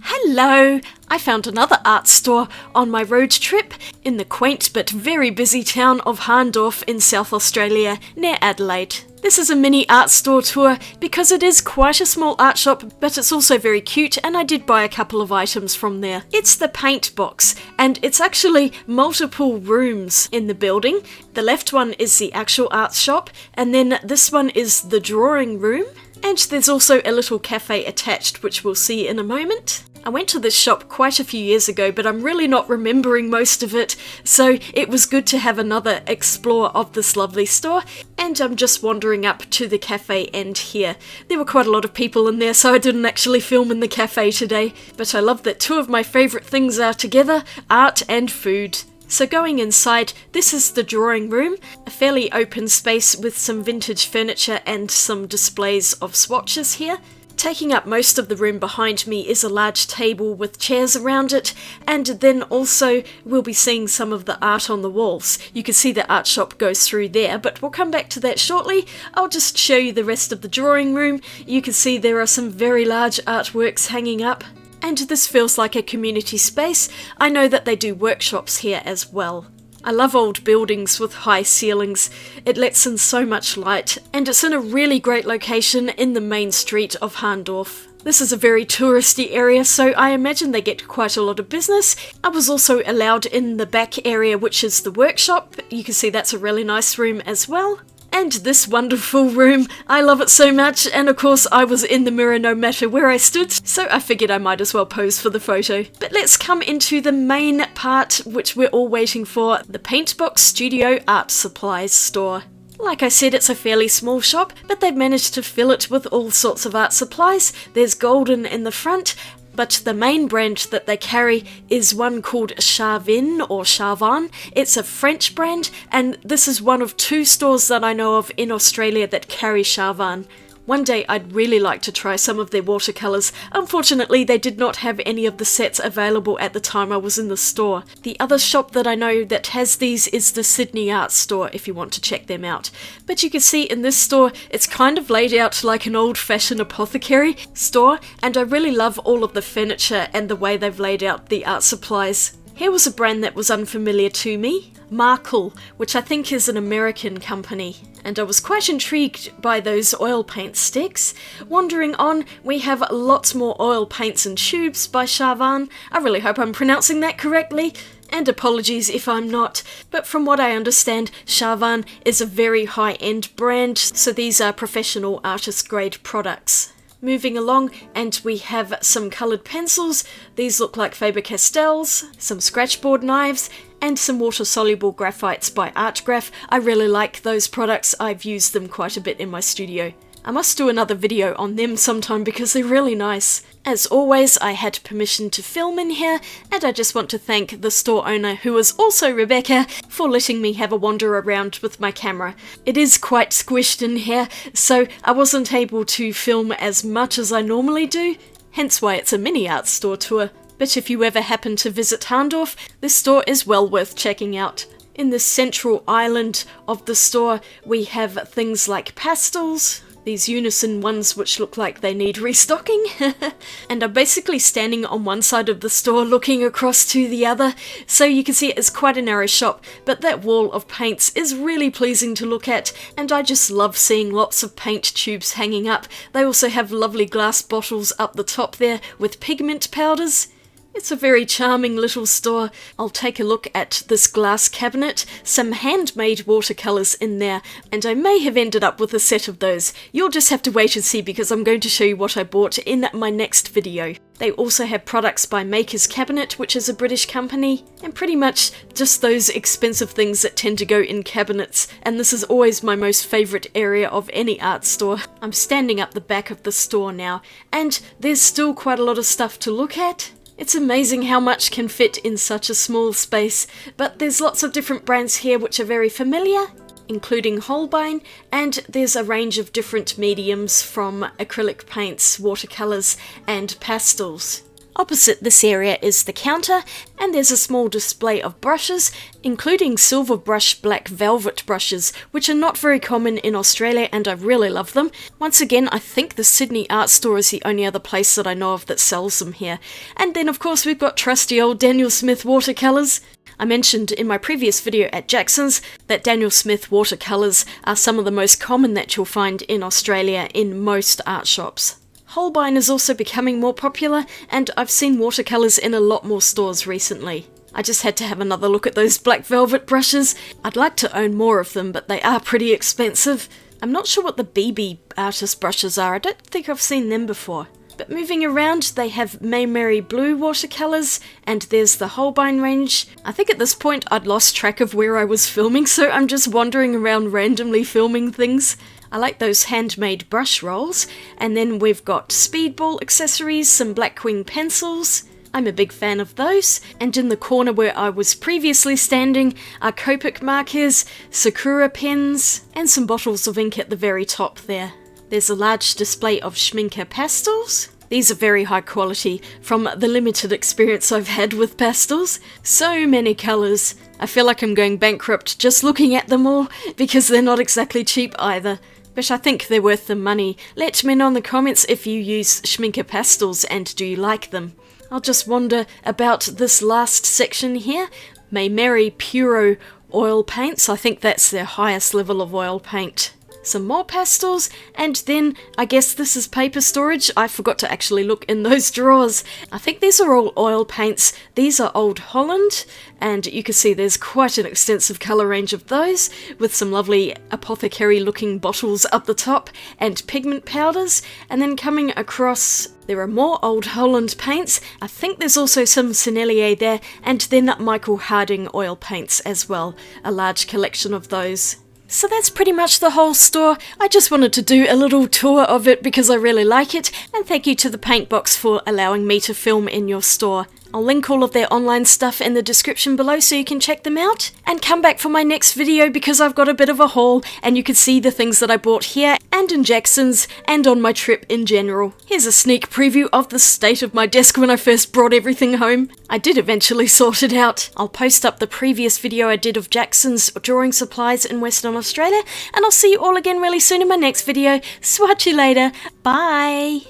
Hello! I found another art store on my road trip in the quaint but very busy town of Hahndorf in South Australia, near Adelaide. This is a mini art store tour because it is quite a small art shop, but it's also very cute, and I did buy a couple of items from there. It's the Paint Box, and it's actually multiple rooms in the building. The left one is the actual art shop, and then this one is the drawing room. And there's also a little cafe attached, which we'll see in a moment. I went to this shop quite a few years ago, but I'm really not remembering most of it, so it was good to have another explore of this lovely store, and I'm just wandering up to the cafe end here. There were quite a lot of people in there, so I didn't actually film in the cafe today, but I love that two of my favourite things are together, art and food. So going inside, this is the drawing room, a fairly open space with some vintage furniture and some displays of swatches here. Taking up most of the room behind me is a large table with chairs around it, and then also we'll be seeing some of the art on the walls. You can see the art shop goes through there, but we'll come back to that shortly. I'll just show you the rest of the drawing room. You can see there are some very large artworks hanging up. And this feels like a community space. I know that they do workshops here as well. I love old buildings with high ceilings. It lets in so much light, and it's in a really great location in the main street of Hahndorf. This is a very touristy area, so I imagine they get quite a lot of business. I was also allowed in the back area, which is the workshop. You can see that's a really nice room as well. And this wonderful room, I love it so much, and of course I was in the mirror no matter where I stood, so I figured I might as well pose for the photo. But let's come into the main part, which we're all waiting for, the Paint Box Studio Art Supplies store. Like I said, it's a fairly small shop, but they've managed to fill it with all sorts of art supplies. There's golden in the front, but the main brand that they carry is one called Charvin or Charvan. It's a French brand, and this is one of two stores that I know of in Australia that carry Charvan. One day I'd really like to try some of their watercolours. Unfortunately, they did not have any of the sets available at the time I was in the store. The other shop that I know that has these is the Sydney Art Store, if you want to check them out. But you can see in this store, it's kind of laid out like an old-fashioned apothecary store, and I really love all of the furniture and the way they've laid out the art supplies. Here was a brand that was unfamiliar to me, Markle, which I think is an American company. And I was quite intrigued by those oil paint sticks. Wandering on, we have lots more oil paints and tubes by Charvan. I really hope I'm pronouncing that correctly, and apologies if I'm not. But from what I understand, Charvan is a very high-end brand, so these are professional artist-grade products. Moving along, and we have some coloured pencils. These look like Faber-Castells, some scratchboard knives, and some water-soluble graphites by Artgraph. I really like those products. I've used them quite a bit in my studio. I must do another video on them sometime because they're really nice. As always, I had permission to film in here, and I just want to thank the store owner, who is also Rebecca, for letting me have a wander around with my camera. It is quite squished in here, so I wasn't able to film as much as I normally do, hence why it's a mini art store tour. But if you ever happen to visit Hahndorf, this store is well worth checking out. In the central island of the store, we have things like pastels, these unison ones which look like they need restocking, and I'm basically standing on one side of the store looking across to the other, so you can see it's quite a narrow shop, but that wall of paints is really pleasing to look at, and I just love seeing lots of paint tubes hanging up. They also have lovely glass bottles up the top there with pigment powders. It's a very charming little store. I'll take a look at this glass cabinet, some handmade watercolours in there, and I may have ended up with a set of those. You'll just have to wait and see because I'm going to show you what I bought in my next video. They also have products by Maker's Cabinet, which is a British company, and pretty much just those expensive things that tend to go in cabinets, and this is always my most favourite area of any art store. I'm standing up the back of the store now, and there's still quite a lot of stuff to look at. It's amazing how much can fit in such a small space, but there's lots of different brands here which are very familiar, including Holbein, and there's a range of different mediums from acrylic paints, watercolours and pastels. Opposite this area is the counter, and there's a small display of brushes, including silver brush black velvet brushes, which are not very common in Australia and I really love them. Once again, I think the Sydney Art Store is the only other place that I know of that sells them here. And then of course we've got trusty old Daniel Smith watercolours. I mentioned in my previous video at Jackson's that Daniel Smith watercolours are some of the most common that you'll find in Australia in most art shops. Holbein is also becoming more popular, and I've seen watercolours in a lot more stores recently. I just had to have another look at those black velvet brushes. I'd like to own more of them, but they are pretty expensive. I'm not sure what the BB artist brushes are. I don't think I've seen them before. But moving around, they have Mayberry Blue watercolours, and there's the Holbein range. I think at this point I'd lost track of where I was filming, so I'm just wandering around randomly filming things. I like those handmade brush rolls, and then we've got speedball accessories, some Blackwing pencils. I'm a big fan of those, and in the corner where I was previously standing are Copic markers, Sakura pens, and some bottles of ink at the very top there. There's a large display of Schminke pastels. These are very high quality from the limited experience I've had with pastels. So many colours. I feel like I'm going bankrupt just looking at them all because they're not exactly cheap either. But I think they're worth the money. Let me know in the comments if you use Schminke pastels and do you like them. I'll just wander about this last section here. Mayberry Puro oil paints. I think that's their highest level of oil paint. Some more pastels, and then I guess this is paper storage. I forgot to actually look in those drawers. I think these are all oil paints. These are Old Holland, and you can see there's quite an extensive colour range of those, with some lovely apothecary looking bottles up the top, and pigment powders. And then coming across, there are more Old Holland paints. I think there's also some Sennelier there, and then Michael Harding oil paints as well. A large collection of those. So that's pretty much the whole store. I just wanted to do a little tour of it because I really like it, and thank you to the Paintbox for allowing me to film in your store. I'll link all of their online stuff in the description below so you can check them out. And come back for my next video because I've got a bit of a haul and you can see the things that I bought here and in Jackson's and on my trip in general. Here's a sneak preview of the state of my desk when I first brought everything home. I did eventually sort it out. I'll post up the previous video I did of Jackson's drawing supplies in Western Australia, and I'll see you all again really soon in my next video. Swatch you later. Bye!